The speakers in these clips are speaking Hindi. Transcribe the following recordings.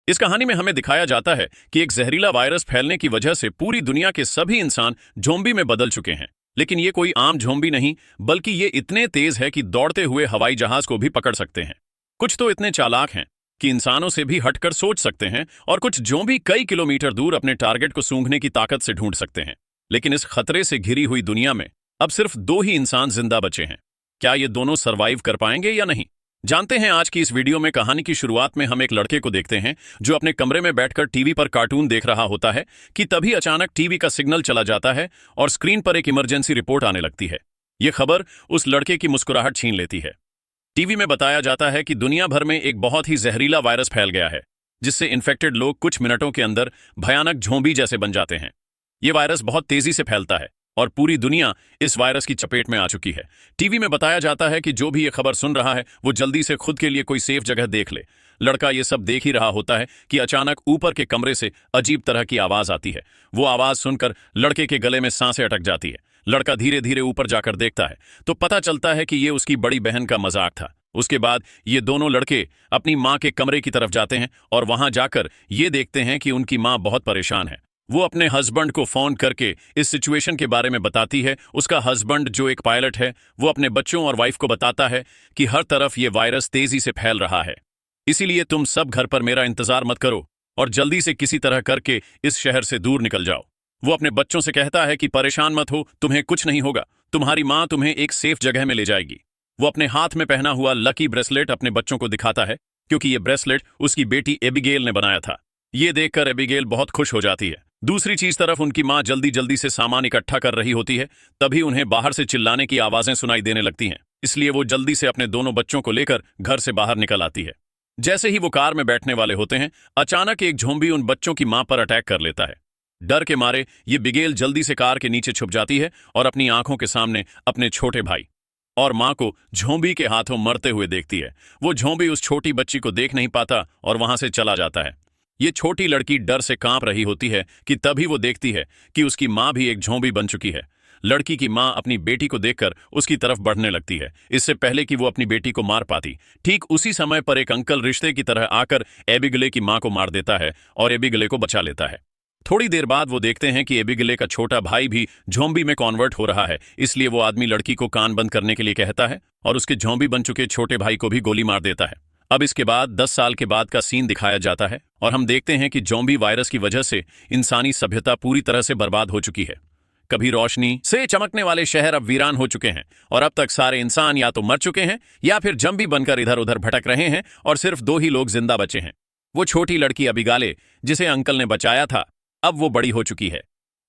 इस कहानी में हमें दिखाया जाता है कि एक जहरीला वायरस फैलने की वजह से पूरी दुनिया के सभी इंसान ज़ॉम्बी में बदल चुके हैं। लेकिन ये कोई आम ज़ॉम्बी नहीं, बल्कि ये इतने तेज है कि दौड़ते हुए हवाई जहाज को भी पकड़ सकते हैं। कुछ तो इतने चालाक हैं कि इंसानों से भी हटकर सोच सकते हैं, और कुछ ज़ॉम्बी कई किलोमीटर दूर अपने टारगेट को सूंघने की ताकत से ढूंढ सकते हैं। लेकिन इस खतरे से घिरी हुई दुनिया में अब सिर्फ दो ही इंसान जिंदा बचे हैं। क्या ये दोनों सरवाइव कर पाएंगे या नहीं, जानते हैं आज की इस वीडियो में। कहानी की शुरुआत में हम एक लड़के को देखते हैं जो अपने कमरे में बैठकर टीवी पर कार्टून देख रहा होता है कि तभी अचानक टीवी का सिग्नल चला जाता है और स्क्रीन पर एक इमरजेंसी रिपोर्ट आने लगती है। यह खबर उस लड़के की मुस्कुराहट छीन लेती है। टीवी में बताया जाता है कि दुनिया भर में एक बहुत ही जहरीला वायरस फैल गया है, जिससे इन्फेक्टेड लोग कुछ मिनटों के अंदर भयानक ज़ॉम्बी जैसे बन जाते हैं। यह वायरस बहुत तेजी से फैलता है और पूरी दुनिया इस वायरस की चपेट में आ चुकी है। टीवी में बताया जाता है कि जो भी ये खबर सुन रहा है वो जल्दी से खुद के लिए कोई सेफ जगह देख ले। लड़का ये सब देख ही रहा होता है कि अचानक ऊपर के कमरे से अजीब तरह की आवाज आती है। वो आवाज सुनकर लड़के के गले में सांसें अटक जाती है। लड़का धीरे धीरे ऊपर जाकर देखता है तो पता चलता है कि ये उसकी बड़ी बहन का मजाक था। उसके बाद ये दोनों लड़के अपनी माँ के कमरे की तरफ जाते हैं और वहां जाकर ये देखते हैं कि उनकी माँ बहुत परेशान है। वो अपने हस्बैंड को फोन करके इस सिचुएशन के बारे में बताती है। उसका हस्बैंड, जो एक पायलट है, वो अपने बच्चों और वाइफ को बताता है कि हर तरफ ये वायरस तेजी से फैल रहा है, इसीलिए तुम सब घर पर मेरा इंतजार मत करो और जल्दी से किसी तरह करके इस शहर से दूर निकल जाओ। वो अपने बच्चों से कहता है कि परेशान मत हो, तुम्हें कुछ नहीं होगा, तुम्हारी माँ तुम्हें एक सेफ जगह में ले जाएगी। वो अपने हाथ में पहना हुआ लकी ब्रेसलेट अपने बच्चों को दिखाता है, क्योंकि ये ब्रेसलेट उसकी बेटी एबिगेल ने बनाया था। ये देखकर एबिगेल बहुत खुश हो जाती है। दूसरी चीज तरफ उनकी माँ जल्दी जल्दी से सामान इकट्ठा कर रही होती है। तभी उन्हें बाहर से चिल्लाने की आवाजें सुनाई देने लगती हैं, इसलिए वो जल्दी से अपने दोनों बच्चों को लेकर घर से बाहर निकल आती है। जैसे ही वो कार में बैठने वाले होते हैं, अचानक एक ज़ॉम्बी उन बच्चों की माँ पर अटैक कर लेता है। डर के मारे ये बिगेल जल्दी से कार के नीचे छुप जाती है और अपनी आंखों के सामने अपने छोटे भाई और माँ को ज़ॉम्बी के हाथों मरते हुए देखती है। वो ज़ॉम्बी उस छोटी बच्ची को देख नहीं पाता और वहां से चला जाता है। ये छोटी लड़की डर से कांप रही होती है कि तभी वो देखती है कि उसकी माँ भी एक ज़ॉम्बी बन चुकी है। लड़की की माँ अपनी बेटी को देखकर उसकी तरफ बढ़ने लगती है, इससे पहले कि वो अपनी बेटी को मार पाती। ठीक उसी समय पर एक अंकल रिश्ते की तरह आकर एबिगले की माँ को मार देता है और एबिगले को बचा लेता है। थोड़ी देर बाद वो देखते हैं कि एबिगले का छोटा भाई भी ज़ॉम्बी में कन्वर्ट हो रहा है, इसलिए वो आदमी लड़की को कान बंद करने के लिए कहता है और उसके ज़ॉम्बी बन चुके छोटे भाई को भी गोली मार देता है। अब इसके बाद 10 साल के बाद का सीन दिखाया जाता है और हम देखते हैं कि ज़ॉम्बी वायरस की वजह से इंसानी सभ्यता पूरी तरह से बर्बाद हो चुकी है। कभी रोशनी से चमकने वाले शहर अब वीरान हो चुके हैं और अब तक सारे इंसान या तो मर चुके हैं या फिर ज़ॉम्बी बनकर इधर उधर भटक रहे हैं और सिर्फ दो ही लोग जिंदा बचे हैं। वो छोटी लड़की अबिगाले, जिसे अंकल ने बचाया था, अब वो बड़ी हो चुकी है।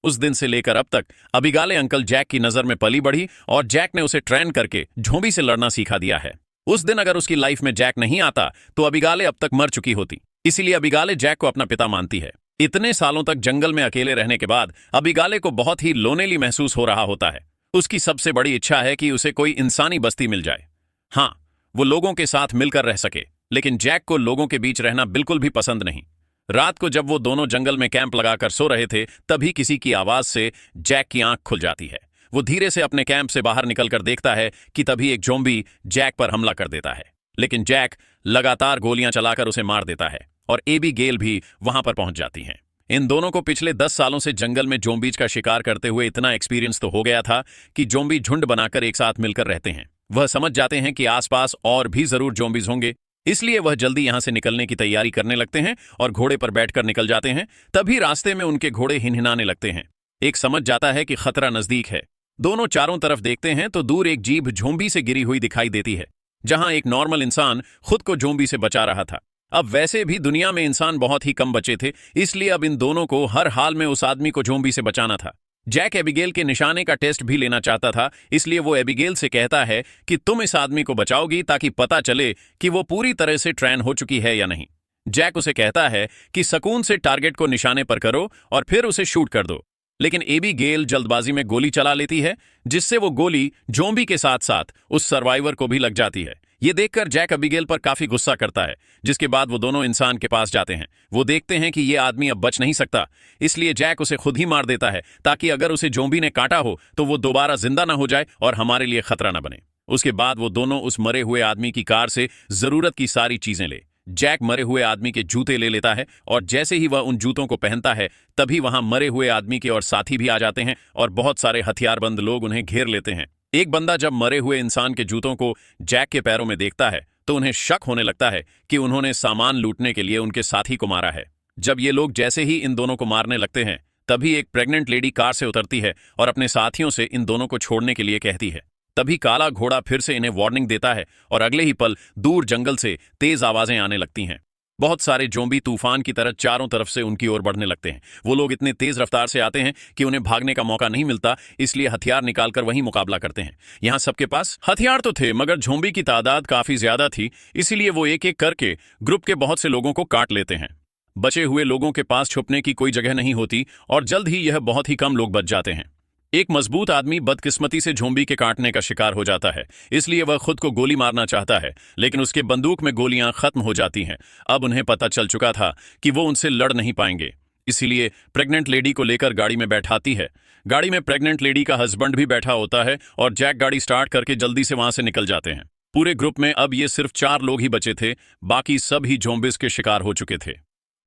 उस दिन से लेकर अब तक अबिगाले अंकल जैक की नजर में पली बढ़ी और जैक ने उसे ट्रेन करके ज़ॉम्बी से लड़ना सिखा दिया है। उस दिन अगर उसकी लाइफ में जैक नहीं आता तो अबिगाले अब तक मर चुकी होती, इसीलिए अबिगाले जैक को अपना पिता मानती है। इतने सालों तक जंगल में अकेले रहने के बाद अबिगाले को बहुत ही लोनेली महसूस हो रहा होता है। उसकी सबसे बड़ी इच्छा है कि उसे कोई इंसानी बस्ती मिल जाए। हाँ, वो लोगों के साथ मिलकर रह सके, लेकिन जैक को लोगों के बीच रहना बिल्कुल भी पसंद नहीं। रात को जब वो दोनों जंगल में कैंप लगाकर सो रहे थे, तभी किसी की आवाज से जैक की आंख खुल जाती है। वो धीरे से अपने कैंप से बाहर निकलकर देखता है कि तभी एक ज़ॉम्बी जैक पर हमला कर देता है, लेकिन जैक लगातार गोलियां चलाकर उसे मार देता है और एबिगेल भी वहां पर पहुंच जाती हैं। इन दोनों को पिछले 10 सालों से जंगल में ज़ॉम्बीज का शिकार करते हुए इतना एक्सपीरियंस तो हो गया था कि ज़ॉम्बी झुंड बनाकर एक साथ मिलकर रहते हैं। वह समझ जाते हैं कि आसपास और भी जरूर ज़ॉम्बीज होंगे, इसलिए वह जल्दी यहां से निकलने की तैयारी करने लगते हैं और घोड़े पर बैठकर निकल जाते हैं। तभी रास्ते में उनके घोड़े हिनहिनाने लगते हैं। एक समझ जाता है कि खतरा नजदीक है। दोनों चारों तरफ देखते हैं तो दूर एक जीप ज़ॉम्बी से गिरी हुई दिखाई देती है, जहां एक नॉर्मल इंसान खुद को ज़ॉम्बी से बचा रहा था। अब वैसे भी दुनिया में इंसान बहुत ही कम बचे थे, इसलिए अब इन दोनों को हर हाल में उस आदमी को ज़ॉम्बी से बचाना था। जैक एबिगेल के निशाने का टेस्ट भी लेना चाहता था, इसलिए वो एबिगेल से कहता है कि तुम इस आदमी को बचाओगी ताकि पता चले कि वो पूरी तरह से ट्रेन हो चुकी है या नहीं। जैक उसे कहता है कि सुकून से टारगेट को निशाने पर करो और फिर उसे शूट कर दो, लेकिन एबिगेल जल्दबाजी में गोली चला लेती है, जिससे वो गोली ज़ॉम्बी के साथ साथ उस सर्वाइवर को भी लग जाती है। ये देखकर जैक एबिगेल पर काफी गुस्सा करता है, जिसके बाद वो दोनों इंसान के पास जाते हैं। वो देखते हैं कि ये आदमी अब बच नहीं सकता, इसलिए जैक उसे खुद ही मार देता है ताकि अगर उसे ज़ॉम्बी ने काटा हो तो वो दोबारा जिंदा ना हो जाए और हमारे लिए खतरा ना बने। उसके बाद वो दोनों उस मरे हुए आदमी की कार से जरूरत की सारी चीजें ले, जैक मरे हुए आदमी के जूते ले लेता है और जैसे ही वह उन जूतों को पहनता है तभी वहां मरे हुए आदमी के और साथी भी आ जाते हैं और बहुत सारे हथियारबंद लोग उन्हें घेर लेते हैं। एक बंदा जब मरे हुए इंसान के जूतों को जैक के पैरों में देखता है तो उन्हें शक होने लगता है कि उन्होंने सामान लूटने के लिए उनके साथी को मारा है। जब ये लोग जैसे ही इन दोनों को मारने लगते हैं तभी एक प्रेग्नेंट लेडी कार से उतरती है और अपने साथियों से इन दोनों को छोड़ने के लिए कहती है। तभी काला घोड़ा फिर से इन्हें वार्निंग देता है और अगले ही पल दूर जंगल से तेज आवाजें आने लगती हैं। बहुत सारे जोम्बी तूफान की तरह चारों तरफ से उनकी ओर बढ़ने लगते हैं। वो लोग इतने तेज रफ्तार से आते हैं कि उन्हें भागने का मौका नहीं मिलता, इसलिए हथियार निकालकर वहीं मुकाबला करते हैं। यहाँ सबके पास हथियार तो थे मगर जोम्बी की तादाद काफी ज्यादा थी, इसीलिए वो एक एक करके ग्रुप के बहुत से लोगों को काट लेते हैं। बचे हुए लोगों के पास छुपने की कोई जगह नहीं होती और जल्द ही यह बहुत ही कम लोग बच जाते हैं। एक मजबूत आदमी बदकिस्मती से जोम्बी के काटने का शिकार हो जाता है, इसलिए वह खुद को गोली मारना चाहता है, लेकिन उसके बंदूक में गोलियां खत्म हो जाती हैं। अब उन्हें पता चल चुका था कि वो उनसे लड़ नहीं पाएंगे, इसीलिए प्रेग्नेंट लेडी को लेकर गाड़ी में बैठाती है। गाड़ी में प्रेग्नेंट लेडी का हस्बैंड भी बैठा होता है और जैक गाड़ी स्टार्ट करके जल्दी से वहां से निकल जाते हैं। पूरे ग्रुप में अब ये सिर्फ 4 लोग ही बचे थे, बाकी सब ही जोम्बिस के शिकार हो चुके थे।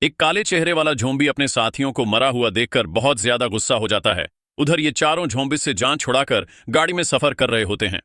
एक काले चेहरे वाला जोम्बी अपने साथियों को मरा हुआ देखकर बहुत ज्यादा गुस्सा हो जाता है। उधर ये चारों जोम्बिस से जान छुड़ाकर गाड़ी में सफर कर रहे होते हैं।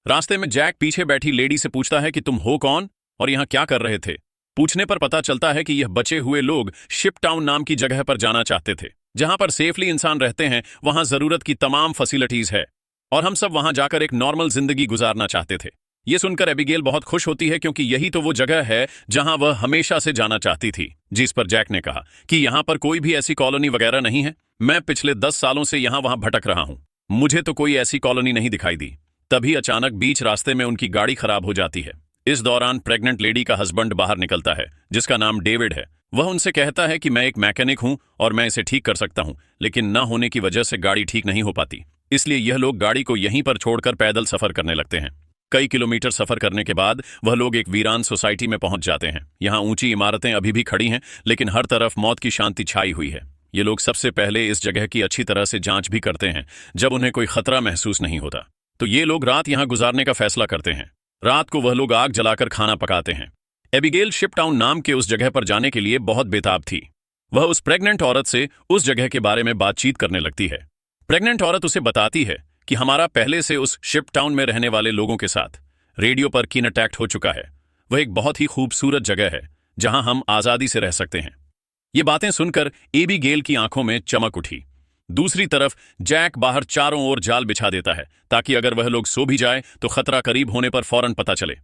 रास्ते में जैक पीछे बैठी लेडी से पूछता है कि तुम हो कौन और यहां क्या कर रहे थे। पूछने पर पता चलता है कि यह बचे हुए लोग शिप टाउन नाम की जगह पर जाना चाहते थे, जहां पर सेफली इंसान रहते हैं, वहां जरूरत की तमाम फैसिलिटीज है और हम सब वहां जाकर एक नॉर्मल जिंदगी गुजारना चाहते थे। ये सुनकर एबिगेल बहुत खुश होती है क्योंकि यही तो वो जगह है जहां वह हमेशा से जाना चाहती थी। जिस पर जैक ने कहा कि यहां पर कोई भी ऐसी कॉलोनी वगैरह नहीं है, मैं पिछले 10 सालों से यहां वहां भटक रहा हूं, मुझे तो कोई ऐसी कॉलोनी नहीं दिखाई दी। तभी अचानक बीच रास्ते में उनकी गाड़ी खराब हो जाती है। इस दौरान प्रेग्नेंट लेडी का हस्बैंड बाहर निकलता है जिसका नाम डेविड है। वह उनसे कहता है कि मैं एक मैकेनिक हूं और मैं इसे ठीक कर सकता हूं, लेकिन न होने की वजह से गाड़ी ठीक नहीं हो पाती, इसलिए यह लोग गाड़ी को यहीं पर छोड़कर पैदल सफर करने लगते हैं। कई किलोमीटर सफर करने के बाद वह लोग एक वीरान सोसाइटी में पहुंच जाते हैं। यहाँ ऊंची इमारतें अभी भी खड़ी हैं, लेकिन हर तरफ मौत की शांति छाई हुई है। ये लोग सबसे पहले इस जगह की अच्छी तरह से जांच भी करते हैं। जब उन्हें कोई खतरा महसूस नहीं होता तो ये लोग रात यहाँ गुजारने का फैसला करते हैं। रात को वह लोग आग जलाकर खाना पकाते हैं। एबिगेल शिप टाउन नाम के उस जगह पर जाने के लिए बहुत बेताब थी। वह उस प्रेग्नेंट औरत से उस जगह के बारे में बातचीत करने लगती है। प्रेग्नेंट औरत उसे बताती है कि हमारा पहले से उस शिप टाउन में रहने वाले लोगों के साथ रेडियो पर कॉन्टैक्ट हो चुका है। वह एक बहुत ही खूबसूरत जगह है जहां हम आजादी से रह सकते हैं। ये बातें सुनकर एबिगेल की आंखों में चमक उठी। दूसरी तरफ जैक बाहर चारों ओर जाल बिछा देता है ताकि अगर वह लोग सो भी जाए तो खतरा करीब होने पर फौरन पता चले।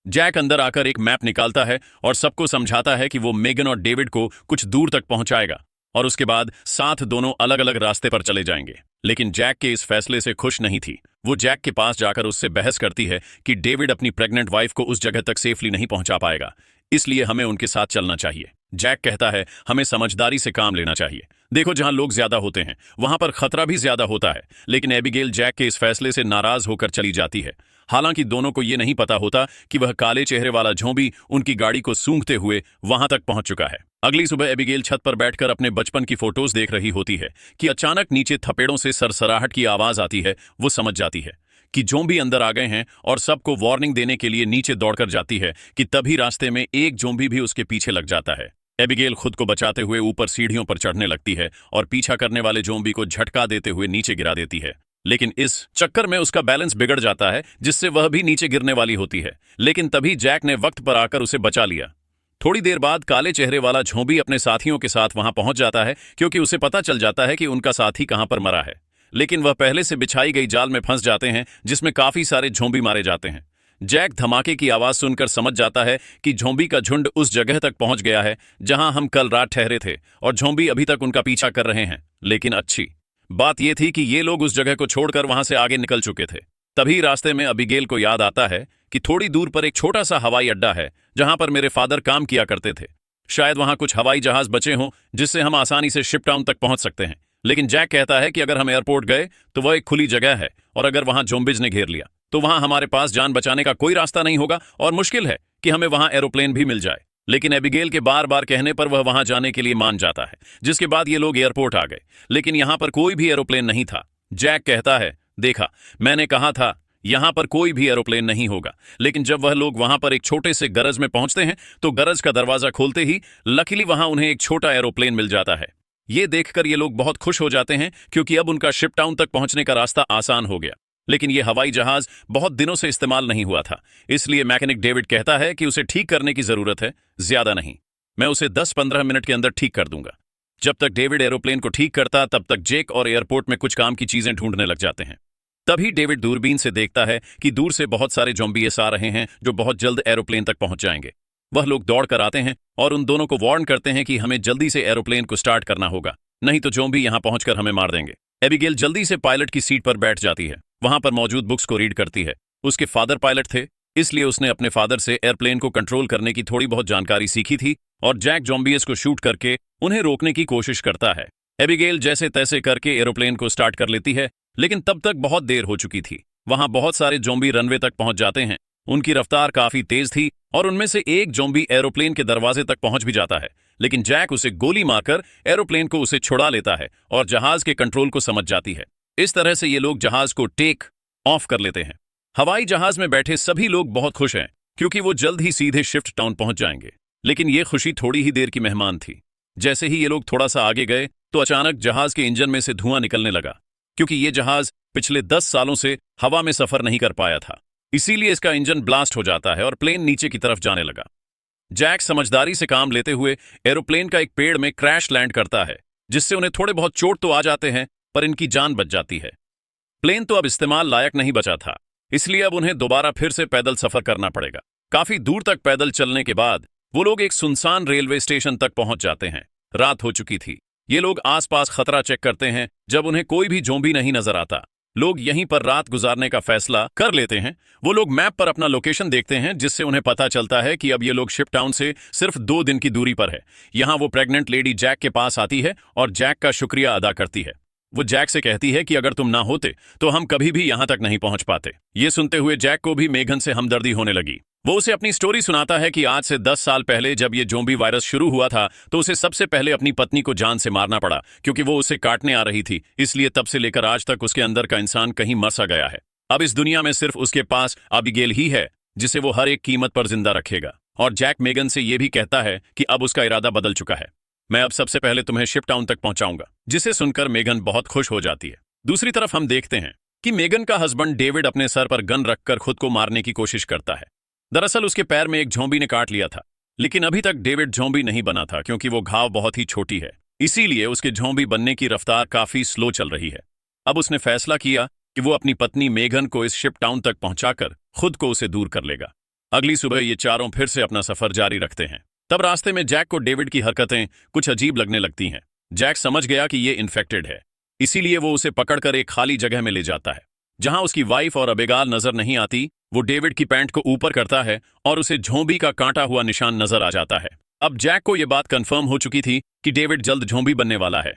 जैक अंदर आकर एक मैप निकालता है और सबको समझाता है कि वो मेगन और डेविड को कुछ दूर तक पहुंचाएगा और उसके बाद साथ दोनों अलग अलग रास्ते पर चले जाएंगे। लेकिन जैक के इस फैसले से खुश नहीं थी। वो जैक के पास जाकर उससे बहस करती है कि डेविड अपनी प्रेग्नेंट वाइफ को उस जगह तक सेफली नहीं पहुंचा पाएगा, इसलिए हमें उनके साथ चलना चाहिए। जैक कहता है हमें समझदारी से काम लेना चाहिए। देखो जहां लोग ज्यादा होते हैं वहां पर खतरा भी ज्यादा होता है। लेकिन एबिगेल जैक के इस फैसले से नाराज होकर चली जाती है। हालांकि दोनों को यह नहीं पता होता कि वह काले चेहरे वाला झोंबी उनकी गाड़ी को सूंघते हुए वहां तक पहुंच चुका है। अगली सुबह एबिगेल छत पर बैठकर अपने बचपन की फोटोज देख रही होती है कि अचानक नीचे थपेड़ों से सरसराहट की आवाज आती है। वो समझ जाती है कि जोम्बी अंदर आ गए हैं और सबको वार्निंग देने के लिए नीचे दौड़कर जाती है कि तभी रास्ते में एक जोम्बी भी उसके पीछे लग जाता है। एबिगेल खुद को बचाते हुए ऊपर सीढ़ियों पर चढ़ने लगती है और पीछा करने वाले जोम्बी को झटका देते हुए नीचे गिरा देती है। लेकिन इस चक्कर में उसका बैलेंस बिगड़ जाता है जिससे वह भी नीचे गिरने वाली होती है। लेकिन तभी जैक ने वक्त पर आकर उसे बचा लिया। थोड़ी देर बाद काले चेहरे वाला झोंबी अपने साथियों के साथ वहां पहुंच जाता है क्योंकि उसे पता चल जाता है कि उनका साथी कहां पर मरा है। लेकिन वह पहले से बिछाई गई जाल में फंस जाते हैं जिसमें काफी सारे झोंबी मारे जाते हैं। जैक धमाके की आवाज सुनकर समझ जाता है कि झोंबी का झुंड उस जगह तक पहुंच गया है जहां हम कल रात ठहरे थे और झोंबी अभी तक उनका पीछा कर रहे हैं। लेकिन अच्छी बात यह थी कि ये लोग उस जगह को छोड़कर वहां से आगे निकल चुके थे। तभी रास्ते में एबिगेल को याद आता है कि थोड़ी दूर पर एक छोटा सा हवाई अड्डा है जहां पर मेरे फादर काम किया करते थे। शायद वहां कुछ हवाई जहाज बचे हों जिससे हम आसानी से शिप टाउन तक पहुंच सकते हैं। लेकिन जैक कहता है कि अगर हम एयरपोर्ट गए तो वह एक खुली जगह है और अगर वहां ज़ोंबीज़ ने घेर लिया तो वहां हमारे पास जान बचाने का कोई रास्ता नहीं होगा और मुश्किल है कि हमें वहां एरोप्लेन भी मिल जाए। लेकिन एबिगेल के बार बार कहने पर वह वहां जाने के लिए मान जाता है, जिसके बाद ये लोग एयरपोर्ट आ गए। लेकिन यहां पर कोई भी एरोप्लेन नहीं था। जैक कहता है, देखा, मैंने कहा था यहां पर कोई भी एरोप्लेन नहीं होगा। लेकिन जब वह लोग वहां पर एक छोटे से गरज में पहुंचते हैं तो गरज का दरवाजा खोलते ही लकीली वहां उन्हें एक छोटा एरोप्लेन मिल जाता है। ये देखकर ये लोग बहुत खुश हो जाते हैं क्योंकि अब उनका शिप टाउन तक पहुंचने का रास्ता आसान हो गया। लेकिन यह हवाई जहाज बहुत दिनों से इस्तेमाल नहीं हुआ था, इसलिए मैकेनिक डेविड कहता है कि उसे ठीक करने की जरूरत है, ज्यादा नहीं। मैं उसे 10-15 मिनट के अंदर ठीक कर दूंगा। जब तक डेविड एरोप्लेन को ठीक करता तब तक जेक और एयरपोर्ट में कुछ काम की चीजें ढूंढने लग जाते हैं। तभी डेविड दूरबीन से देखता है कि दूर से बहुत सारे ज़ॉम्बीज़ आ रहे हैं जो बहुत जल्द एरोप्लेन तक पहुंच जाएंगे। वह लोग दौड़ कर आते हैं और उन दोनों को वार्न करते हैं कि हमें जल्दी से एरोप्लेन को स्टार्ट करना होगा, नहीं तो ज़ॉम्बी यहां पहुंचकर हमें मार देंगे। एबिगेल जल्दी से पायलट की सीट पर बैठ जाती है, वहां पर मौजूद बुक्स को रीड करती है। उसके फादर पायलट थे, इसलिए उसने अपने फादर से एयरप्लेन को कंट्रोल करने की थोड़ी बहुत जानकारी सीखी थी और जैक ज़ॉम्बीज़ को शूट करके उन्हें रोकने की कोशिश करता है। एबिगेल जैसे तैसे करके एरोप्लेन को स्टार्ट कर लेती है, लेकिन तब तक बहुत देर हो चुकी थी। वहां बहुत सारे ज़ॉम्बी रनवे तक पहुंच जाते हैं। उनकी रफ्तार काफी तेज थी और उनमें से एक ज़ॉम्बी एरोप्लेन के दरवाजे तक पहुंच भी जाता है, लेकिन जैक उसे गोली मारकर एरोप्लेन को उसे छुड़ा लेता है और जहाज के कंट्रोल को समझ जाती है। इस तरह से ये लोग जहाज को टेक ऑफ कर लेते हैं। हवाई जहाज में बैठे सभी लोग बहुत खुश हैं क्योंकि वो जल्द ही सीधे शिफ्ट टाउन पहुंच जाएंगे। लेकिन ये खुशी थोड़ी ही देर की मेहमान थी। जैसे ही ये लोग थोड़ा सा आगे गए तो अचानक जहाज के इंजन में से धुआं निकलने लगा, क्योंकि ये जहाज पिछले 10 सालों से हवा में सफर नहीं कर पाया था, इसीलिए इसका इंजन ब्लास्ट हो जाता है और प्लेन नीचे की तरफ जाने लगा। जैक समझदारी से काम लेते हुए एरोप्लेन का एक पेड़ में क्रैश लैंड करता है, जिससे उन्हें थोड़े बहुत चोट तो आ जाते हैं पर इनकी जान बच जाती है। प्लेन तो अब इस्तेमाल लायक नहीं बचा था, इसलिए अब उन्हें दोबारा फिर से पैदल सफर करना पड़ेगा। काफी दूर तक पैदल चलने के बाद वो लोग एक सुनसान रेलवे स्टेशन तक पहुंच जाते हैं। रात हो चुकी थी। ये लोग आसपास खतरा चेक करते हैं। जब उन्हें कोई भी ज़ॉम्बी नहीं नजर आता, लोग यहीं पर रात गुजारने का फैसला कर लेते हैं। वो लोग मैप पर अपना लोकेशन देखते हैं, जिससे उन्हें पता चलता है कि अब ये लोग शिप टाउन से सिर्फ 2 दिन की दूरी पर है। यहां वो प्रेग्नेंट लेडी जैक के पास आती है और जैक का शुक्रिया अदा करती है। वो जैक से कहती है कि अगर तुम ना होते तो हम कभी भी यहां तक नहीं पहुंच पाते। ये सुनते हुए जैक को भी मेघन से हमदर्दी होने लगी। वो उसे अपनी स्टोरी सुनाता है कि आज से 10 साल पहले जब ये ज़ॉम्बी वायरस शुरू हुआ था तो उसे सबसे पहले अपनी पत्नी को जान से मारना पड़ा, क्योंकि वो उसे काटने आ रही थी। इसलिए तब से लेकर आज तक उसके अंदर का इंसान कहीं मर सा गया है। अब इस दुनिया में सिर्फ उसके पास अबिगेल ही है, जिसे वो हर एक कीमत पर जिंदा रखेगा। और जैक मेगन से ये भी कहता है कि अब उसका इरादा बदल चुका है। मैं अब सबसे पहले तुम्हें शिप टाउन तक पहुंचाऊंगा, जिसे सुनकर मेगन बहुत खुश हो जाती है। दूसरी तरफ हम देखते हैं कि मेगन का हस्बैंड डेविड अपने सर पर गन रखकर खुद को मारने की कोशिश करता है। दरअसल उसके पैर में एक ज़ॉम्बी ने काट लिया था, लेकिन अभी तक डेविड ज़ॉम्बी नहीं बना था, क्योंकि वो घाव बहुत ही छोटी है, इसीलिए उसके ज़ॉम्बी बनने की रफ्तार काफी स्लो चल रही है। अब उसने फैसला किया कि वो अपनी पत्नी मेगन को इस शिप टाउन तक पहुंचाकर खुद को उसे दूर कर लेगा। अगली सुबह ये चारों फिर से अपना सफर जारी रखते हैं। तब रास्ते में जैक को डेविड की हरकतें कुछ अजीब लगने लगती हैं। जैक समझ गया कि ये इन्फेक्टेड है, इसीलिए वो उसे पकड़कर एक खाली जगह में ले जाता है, जहां उसकी वाइफ और अबेगाल नजर नहीं आती। वो डेविड की पैंट को ऊपर करता है और उसे ज़ॉम्बी का काटा हुआ निशान नजर आ जाता है। अब जैक को यह बात कंफर्म हो चुकी थी कि डेविड जल्द ज़ॉम्बी बनने वाला है।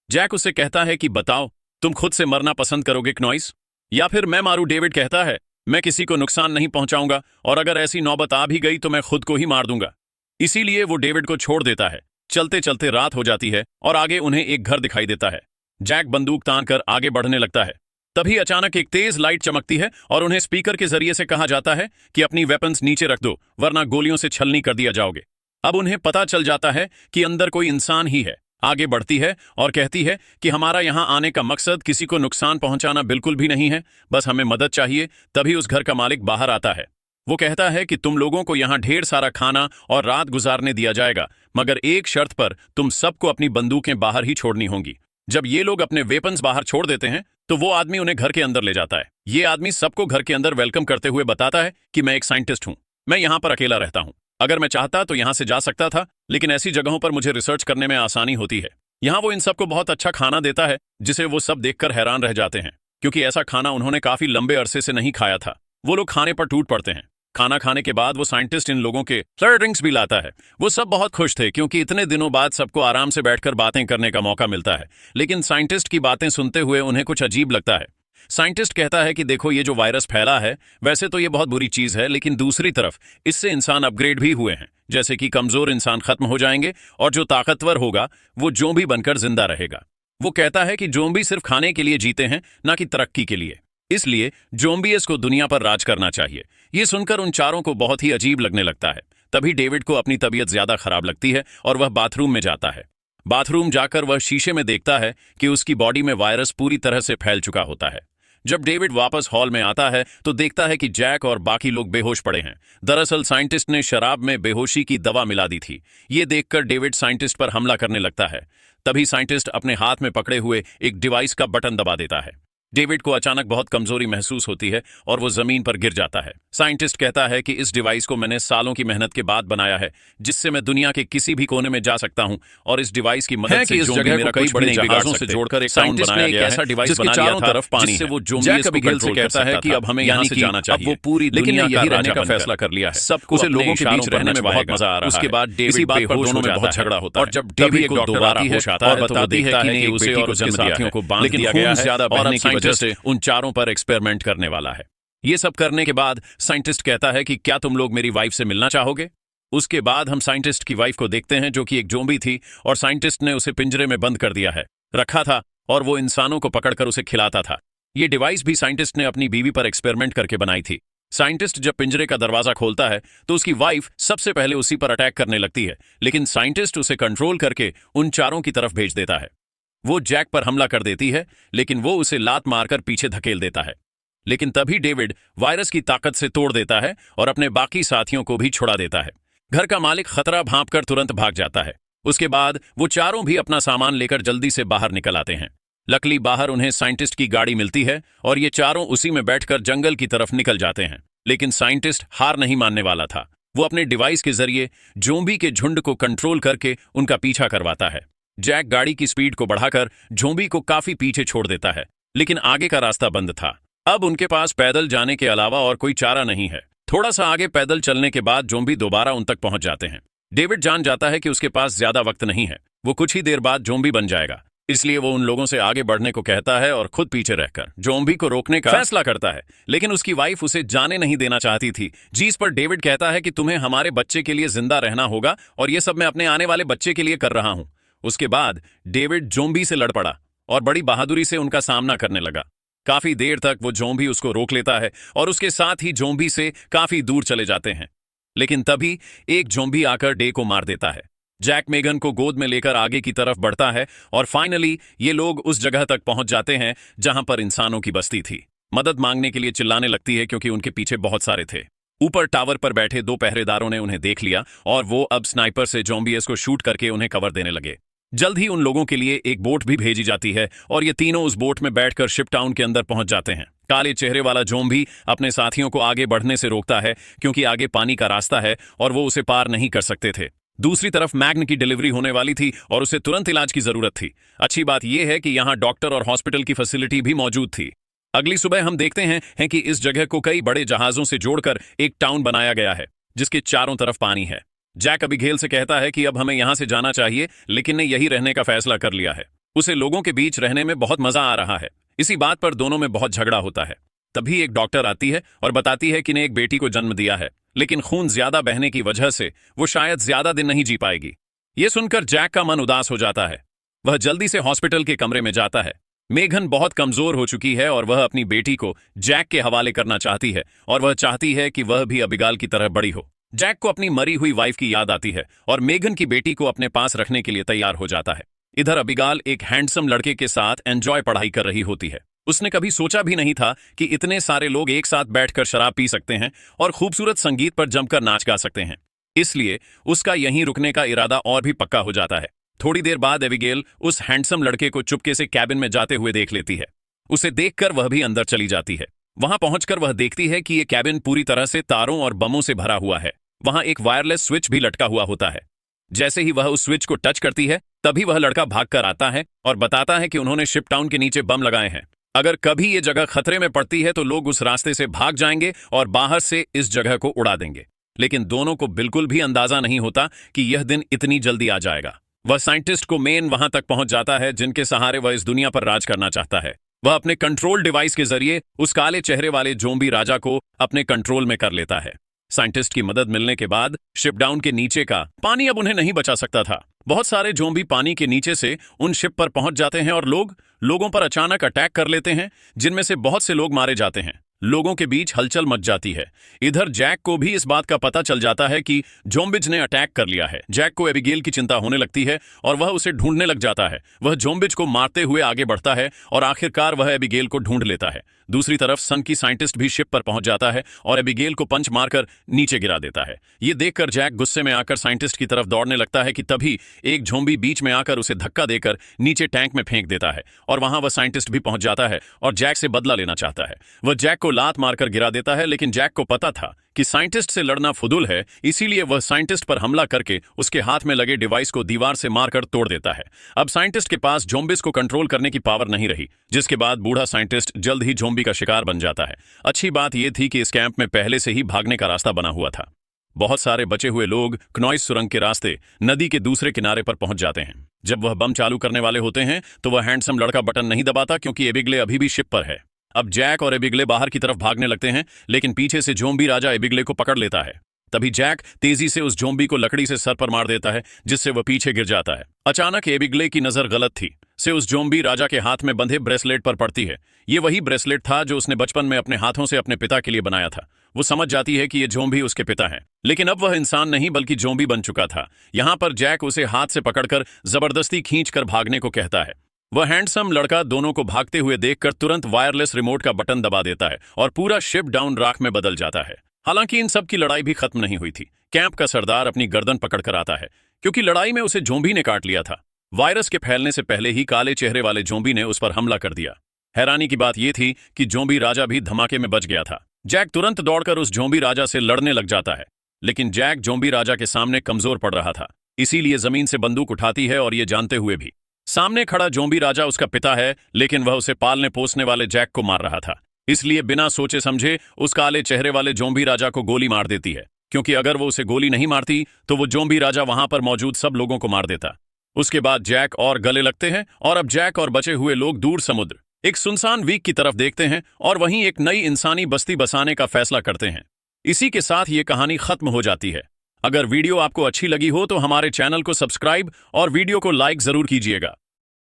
जैक उससे कहता है कि बताओ, तुम खुद से मरना पसंद करोगे क्नॉइस, या फिर मैं मारूं? डेविड कहता है, मैं किसी को नुकसान नहीं पहुंचाऊंगा और अगर ऐसी नौबत आ भी गई तो मैं खुद को ही मार दूंगा। इसीलिए वो डेविड को छोड़ देता है। चलते चलते रात हो जाती है और आगे उन्हें एक घर दिखाई देता है। जैक बंदूक तान कर आगे बढ़ने लगता है। तभी अचानक एक तेज लाइट चमकती है और उन्हें स्पीकर के जरिए से कहा जाता है कि अपनी वेपन्स नीचे रख दो, वरना गोलियों से छलनी कर दिया जाओगे। अब उन्हें पता चल जाता है कि अंदर कोई इंसान ही है। आगे बढ़ती है और कहती है कि हमारा यहां आने का मकसद किसी को नुकसान पहुंचाना बिल्कुल भी नहीं है, बस हमें मदद चाहिए। तभी उस घर का मालिक बाहर आता है। वो कहता है कि तुम लोगों को यहां ढेर सारा खाना और रात गुजारने दिया जाएगा, मगर एक शर्त पर तुम सबको अपनी बंदूकें बाहर ही छोड़नी होंगी। जब ये लोग अपने वेपन्स बाहर छोड़ देते हैं तो वो आदमी उन्हें घर के अंदर ले जाता है। ये आदमी सबको घर के अंदर वेलकम करते हुए बताता है कि मैं एक साइंटिस्ट हूं, मैं यहां पर अकेला रहता हूं। अगर मैं चाहता तो यहां से जा सकता था, लेकिन ऐसी जगहों पर मुझे रिसर्च करने में आसानी होती है। यहां वो इन सबको बहुत अच्छा खाना देता है, जिसे वो सब देखकर हैरान रह जाते हैं, क्योंकि ऐसा खाना उन्होंने काफी लंबे अरसे से नहीं खाया था। वो लोग खाने पर टूट पड़ते हैं। खाना खाने के बाद वो साइंटिस्ट इन लोगों के ड्रिंक्स भी लाता है। वो सब बहुत खुश थे, क्योंकि इतने दिनों बाद सबको आराम से बैठकर बातें करने का मौका मिलता है। लेकिन साइंटिस्ट की बातें सुनते हुए उन्हें कुछ अजीब लगता है। साइंटिस्ट कहता है कि देखो, ये जो वायरस फैला है, वैसे तो ये बहुत बुरी चीज है, लेकिन दूसरी तरफ इससे इंसान अपग्रेड भी हुए हैं। जैसे कि कमजोर इंसान खत्म हो जाएंगे और जो ताकतवर होगा वो ज़ॉम्बी बनकर जिंदा रहेगा। वो कहता है कि ज़ॉम्बी सिर्फ खाने के लिए जीते हैं, ना कि तरक्की के लिए। इसलिए जोम्बियस को दुनिया पर राज करना चाहिए। ये सुनकर उन चारों को बहुत ही अजीब लगने लगता है। तभी डेविड को अपनी तबीयत ज्यादा खराब लगती है और वह बाथरूम में जाता है। बाथरूम जाकर वह शीशे में देखता है कि उसकी बॉडी में वायरस पूरी तरह से फैल चुका होता है। जब डेविड वापस हॉल में आता है तो देखता है कि जैक और बाकी लोग बेहोश पड़े हैं। दरअसल साइंटिस्ट ने शराब में बेहोशी की दवा मिला दी थी। ये देखकर डेविड साइंटिस्ट पर हमला करने लगता है। तभी साइंटिस्ट अपने हाथ में पकड़े हुए एक डिवाइस का बटन दबा देता है। डेविड को अचानक बहुत कमजोरी महसूस होती है और वो जमीन पर गिर जाता है। साइंटिस्ट कहता है कि इस डिवाइस को मैंने सालों की मेहनत के बाद बनाया है, जिससे मैं दुनिया के किसी भी कोने में जा सकता हूं और इस डिवाइस की मदद से इस जगह मेरा कई कुछ बड़े भी नहीं जहाजों बिगाड़ से सकते। जोड़कर एक साइंटिस्ट बनाया ने एक गया ऐसा है, डिवाइस जिसके बना लिया चारों था तरफ पानी जिससे है। वो जैक जोम्बियस को अबिगेल से कंट्रोल कर कहता है सकता कि था। अब हमें यानी यहाँ से कि जाना अब चाहिए, वो पूरी लेकिन दुनिया यही का रहने राजा का बनकर फैसला कर लिया है। सबको उसे अपने लोगों के इशारों बीच पर रहने में बहुत नचवाएगा। मजा आ रहा उसके है। बाद इसी डेविड बात पर बेहोश दोनों हो में बहुत जाता है झगड़ा होता और है। जब तभी डेविड को को दोबारा बताती है होश आता है और तो वो बताती है देखता कि है नहीं कि एक उसे बेटी और को उसके जन्म दिया साथियों है, को बांध लेकिन दिया खून गया है ज्यादा और बहने अब की वजह साइंटिस्ट से उन चारों पर एक्सपेरिमेंट करने वाला है। ये सब करने के बाद साइंटिस्ट कहता है कि क्या तुम लोग मेरी वाइफ से मिलना चाहोगे। उसके बाद हम साइंटिस्ट की वाइफ को देखते हैं जो कि एक जोम्बी थी और साइंटिस्ट ने उसे पिंजरे में बंद कर दिया है रखा था और वो इंसानों को पकड़कर उसे खिलाता था। ये डिवाइस भी साइंटिस्ट ने अपनी बीवी पर एक्सपेरिमेंट करके बनाई थी। साइंटिस्ट जब पिंजरे का दरवाजा खोलता है तो उसकी वाइफ सबसे पहले उसी पर अटैक करने लगती है, लेकिन साइंटिस्ट उसे कंट्रोल करके उन चारों की तरफ भेज देता है। वो जैक पर हमला कर देती है, लेकिन वो उसे लात मारकर पीछे धकेल देता है। लेकिन तभी डेविड वायरस की ताकत से तोड़ देता है और अपने बाकी साथियों को भी छुड़ा देता है। घर का मालिक खतरा भांपकर तुरंत भाग जाता है। उसके बाद वो चारों भी अपना सामान लेकर जल्दी से बाहर निकल आते हैं। लकली बाहर उन्हें साइंटिस्ट की गाड़ी मिलती है और ये चारों उसी में बैठकर जंगल की तरफ निकल जाते हैं। लेकिन साइंटिस्ट हार नहीं मानने वाला था। वो अपने डिवाइस के जरिए जोम्बी के झुंड को कंट्रोल करके उनका पीछा करवाता है। जैक गाड़ी की स्पीड को बढ़ाकर जोम्बी को काफी पीछे छोड़ देता है, लेकिन आगे का रास्ता बंद था। अब उनके पास पैदल जाने के अलावा और कोई चारा नहीं है। थोड़ा सा आगे पैदल चलने के बाद जोम्बी दोबारा उन तक पहुंच जाते हैं। डेविड जान जाता है कि उसके पास ज्यादा वक्त नहीं है, वो कुछ ही देर बाद जोम्बी बन जाएगा। इसलिए वो उन लोगों से आगे बढ़ने को कहता है और खुद पीछे रहकर जोम्बी को रोकने का फैसला करता है। लेकिन उसकी वाइफ उसे जाने नहीं देना चाहती थी, जिस पर डेविड कहता है कि तुम्हें हमारे बच्चे के लिए जिंदा रहना होगा और ये सब मैं अपने आने वाले बच्चे के लिए कर रहा हूं। उसके बाद डेविड जोम्बी से लड़ पड़ा और बड़ी बहादुरी से उनका सामना करने लगा। काफी देर तक वो जोम्बी उसको रोक लेता है और उसके साथ ही जोम्बी से काफी दूर चले जाते हैं। लेकिन तभी एक जोम्बी आकर डे को मार देता है। जैक मेगन को गोद में लेकर आगे की तरफ बढ़ता है और फाइनली ये लोग उस जगह तक पहुंच जाते हैं जहां पर इंसानों की बस्ती थी। मदद मांगने के लिए चिल्लाने लगती है क्योंकि उनके पीछे बहुत सारे थे। ऊपर टावर पर बैठे दो पहरेदारों ने उन्हें देख लिया और वो अब स्नाइपर से जोम्बियस को शूट करके उन्हें कवर देने लगे। जल्द ही उन लोगों के लिए एक बोट भी भेजी जाती है और ये तीनों उस बोट में बैठकर शिप टाउन के अंदर पहुंच जाते हैं। काले चेहरे वाला जोम्बी अपने साथियों को आगे बढ़ने से रोकता है क्योंकि आगे पानी का रास्ता है और वो उसे पार नहीं कर सकते थे। दूसरी तरफ मैग्न की डिलीवरी होने वाली थी और उसे तुरंत इलाज की जरूरत थी। अच्छी बात यह है कि यहाँ डॉक्टर और हॉस्पिटल की फैसिलिटी भी मौजूद थी। अगली सुबह हम देखते हैं कि इस जगह को कई बड़े जहाजों से जोड़कर एक टाउन बनाया गया है जिसके चारों तरफ पानी है। जैक अबिगेल से कहता है कि अब हमें यहां से जाना चाहिए, लेकिन ने यही रहने का फैसला कर लिया है। उसे लोगों के बीच रहने में बहुत मजा आ रहा है। इसी बात पर दोनों में बहुत झगड़ा होता है। तभी एक डॉक्टर आती है और बताती है कि ने एक बेटी को जन्म दिया है, लेकिन खून ज्यादा बहने की वजह से वो शायद ज्यादा दिन नहीं जी पाएगी। ये सुनकर जैक का मन उदास हो जाता है। वह जल्दी से हॉस्पिटल के कमरे में जाता है। मेघन बहुत कमजोर हो चुकी है और वह अपनी बेटी को जैक के हवाले करना चाहती है और वह चाहती है कि वह भी अबिगाल की तरह बड़ी हो। जैक को अपनी मरी हुई वाइफ की याद आती है और मेघन की बेटी को अपने पास रखने के लिए तैयार हो जाता है। इधर अबिगाल एक हैंडसम लड़के के साथ एंजॉय पढ़ाई कर रही होती है। उसने कभी सोचा भी नहीं था कि इतने सारे लोग एक साथ बैठकर शराब पी सकते हैं और खूबसूरत संगीत पर जमकर नाच गा सकते हैं। इसलिए उसका यहीं रुकने का इरादा और भी पक्का हो जाता है। थोड़ी देर बाद एबिगेल उस हैंडसम लड़के को चुपके से कैबिन में जाते हुए देख लेती है। उसे देखकर वह भी अंदर चली जाती है। वहां पहुंचकर वह देखती है कि यह कैबिन पूरी तरह से तारों और बमों से भरा हुआ है। वहां एक वायरलेस स्विच भी लटका हुआ होता है। जैसे ही वह उस स्विच को टच करती है, तभी वह लड़का भागकर आता है और बताता है कि उन्होंने शिप टाउन के नीचे बम लगाए हैं। अगर कभी ये जगह खतरे में पड़ती है तो लोग उस रास्ते से भाग जाएंगे और बाहर से इस जगह को उड़ा देंगे। लेकिन दोनों को बिल्कुल भी अंदाजा नहीं होता कि यह दिन इतनी जल्दी आ जाएगा। वह साइंटिस्ट को मेन वहां तक पहुंच जाता है जिनके सहारे वह इस दुनिया पर राज करना चाहता है। वह अपने कंट्रोल डिवाइस के जरिए उस काले चेहरे वाले जोम्बी राजा को अपने कंट्रोल में कर लेता है। साइंटिस्ट की मदद मिलने के बाद शिप डाउन के नीचे का पानी अब उन्हें नहीं बचा सकता था। बहुत सारे ज़ोंबी पानी के नीचे से उन शिप पर पहुंच जाते हैं और लोगों पर अचानक अटैक कर लेते हैं, जिनमें से बहुत से लोग मारे जाते हैं। लोगों के बीच हलचल मच जाती है। इधर जैक को भी इस बात का पता चल जाता है कि ज़ोंबिज ने अटैक कर लिया है। जैक को एबिगेल की चिंता होने लगती है और वह उसे ढूंढने लग जाता है। वह ज़ोंबिज को मारते हुए आगे बढ़ता है और आखिरकार वह एबिगेल को ढूंढ लेता है। दूसरी तरफ सन की साइंटिस्ट भी शिप पर पहुंच जाता है और एबिगेल को पंच मारकर नीचे गिरा देता है। ये देखकर जैक गुस्से में आकर साइंटिस्ट की तरफ दौड़ने लगता है कि तभी एक ज़ोंबी बीच में आकर उसे धक्का देकर नीचे टैंक में फेंक देता है और वहां वह साइंटिस्ट भी पहुंच जाता है और जैक से बदला लेना चाहता है। वह जैक को लात मारकर गिरा देता है, लेकिन जैक को पता था कि साइंटिस्ट से लड़ना फुदुल है, इसीलिए वह साइंटिस्ट पर हमला करके उसके हाथ में लगे डिवाइस को दीवार से मारकर तोड़ देता है। अब साइंटिस्ट के पास ज़ोंबिस को कंट्रोल करने की पावर नहीं रही, जिसके बाद बूढ़ा साइंटिस्ट जल्द ही ज़ोंबी का शिकार बन जाता है। अच्छी बात यह थी कि इस कैंप में पहले से ही भागने का रास्ता बना हुआ था। बहुत सारे बचे हुए लोग क्नॉइस सुरंग के रास्ते नदी के दूसरे किनारे पर पहुंच जाते हैं। जब वह बम चालू करने वाले होते हैं तो वह हैंडसम लड़का बटन नहीं दबाता, क्योंकि एबिगले अभी भी शिप पर है। अब जैक और एबिगले बाहर की तरफ भागने लगते हैं, लेकिन पीछे से ज़ोंबी राजा एबिगले को पकड़ लेता है। तभी जैक तेजी से उस ज़ोंबी को लकड़ी से सर पर मार देता है, जिससे वह पीछे गिर जाता है। अचानक एबिगले की नजर गलत थी से उस ज़ोंबी राजा के हाथ में बंधे ब्रेसलेट पर पड़ती है। ये वही ब्रेसलेट था जो उसने बचपन में अपने हाथों से अपने पिता के लिए बनाया था। वो समझ जाती है कि ये ज़ोंबी उसके पिता हैं, लेकिन अब वह इंसान नहीं बल्कि ज़ोंबी बन चुका था। यहां पर जैक उसे हाथ से पकड़कर जबरदस्ती खींचकर भागने को कहता है। वह हैंडसम लड़का दोनों को भागते हुए देखकर तुरंत वायरलेस रिमोट का बटन दबा देता है और पूरा शिप डाउन राख में बदल जाता है। हालांकि इन सब की लड़ाई भी खत्म नहीं हुई थी। कैंप का सरदार अपनी गर्दन पकड़कर आता है, क्योंकि लड़ाई में उसे ज़ोंबी ने काट लिया था। वायरस के फैलने से पहले ही काले चेहरे वाले ज़ोंबी ने उस पर हमला कर दिया। हैरानी की बात यह थी कि ज़ोंबी राजा भी धमाके में बच गया था। जैक तुरंत दौड़कर उस ज़ोंबी राजा से लड़ने लग जाता है, लेकिन जैक ज़ोंबी राजा के सामने कमजोर पड़ रहा था, इसीलिए जमीन से बंदूक उठाती है और ये जानते हुए भी सामने खड़ा ज़ोंबी राजा उसका पिता है, लेकिन वह उसे पालने पोसने वाले जैक को मार रहा था। इसलिए बिना सोचे समझे उस काले चेहरे वाले ज़ोंबी राजा को गोली मार देती है, क्योंकि अगर वो उसे गोली नहीं मारती तो वो ज़ोंबी राजा वहां पर मौजूद सब लोगों को मार देता। उसके बाद जैक और गले लगते हैं और अब जैक और बचे हुए लोग दूर समुद्र एक सुनसान द्वीप की तरफ देखते हैं और वहीं एक नई इंसानी बस्ती बसाने का फैसला करते हैं। इसी के साथ ये कहानी खत्म हो जाती है। अगर वीडियो आपको अच्छी लगी हो तो हमारे चैनल को सब्सक्राइब और वीडियो को लाइक जरूर कीजिएगा।